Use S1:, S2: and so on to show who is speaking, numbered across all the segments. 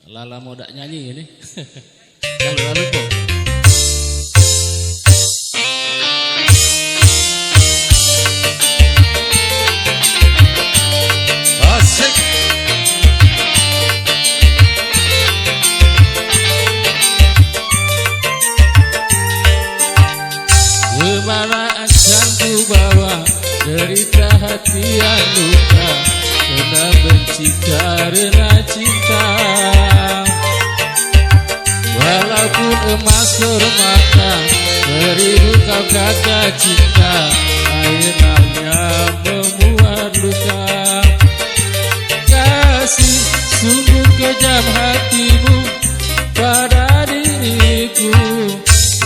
S1: Lala mau dak nyanyi ini. Lalu kok.
S2: Asik.
S1: Kemana akan ku bawa derita hati yang luka, kena benci karena cinta. Walaupun emas permata, beribu kau kata cinta, akhirnya memuat luka. Kasih sungguh kejam hatimu pada diriku,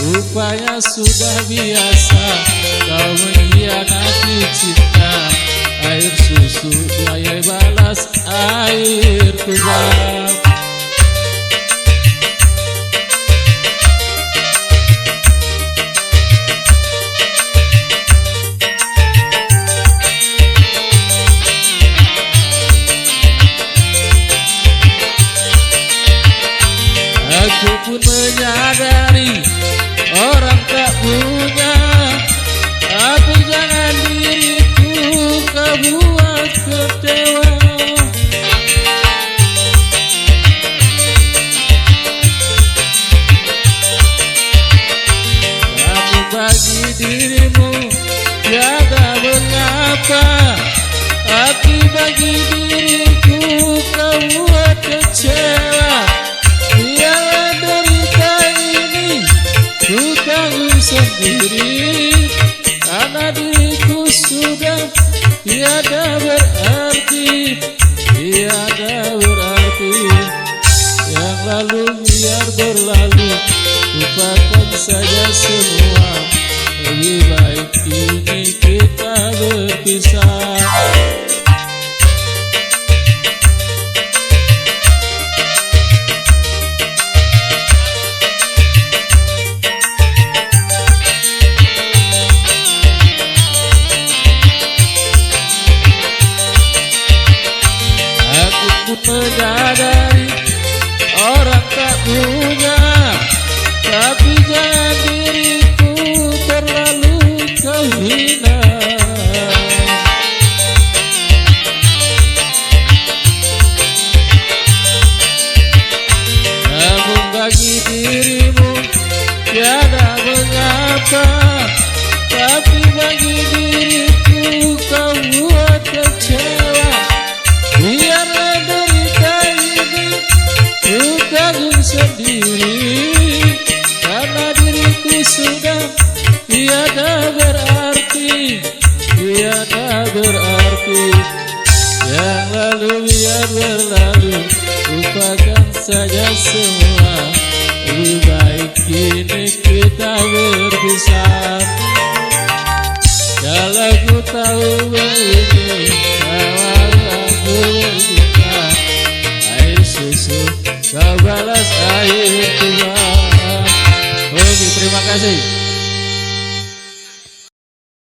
S1: rupanya sudah biasa kau mengkhianati cinta. Air susu biaya balas air tuba. Aku pun menyadari orang tak punya, tapi jangan diriku kau buat kecewa. Namun bagi dirimu tiada mengapa, tapi bagi diriku kau buat kecewa. Biarlah derita ini ku tanggung sendiri, karena diriku sudah tiada berarti, tiada berarti. Yang lalu biar berlalu, lupakan saja semua. Lebih baik kini kita berpisah. Menyadari orang tak punya, tapi jangan diriku terlalu kau hina. Namun bagi dirimu tiada mengapa, tapi bagi diriku kau buat kecewa. Biarlah derita ini ku tanggung sendiri, karena diriku sudah tiada berarti, tiada berarti. Yang lalu biar berlalu, lupakan saja semua. Lebih baik kini kita berpisah. Kalau ku tahu begini,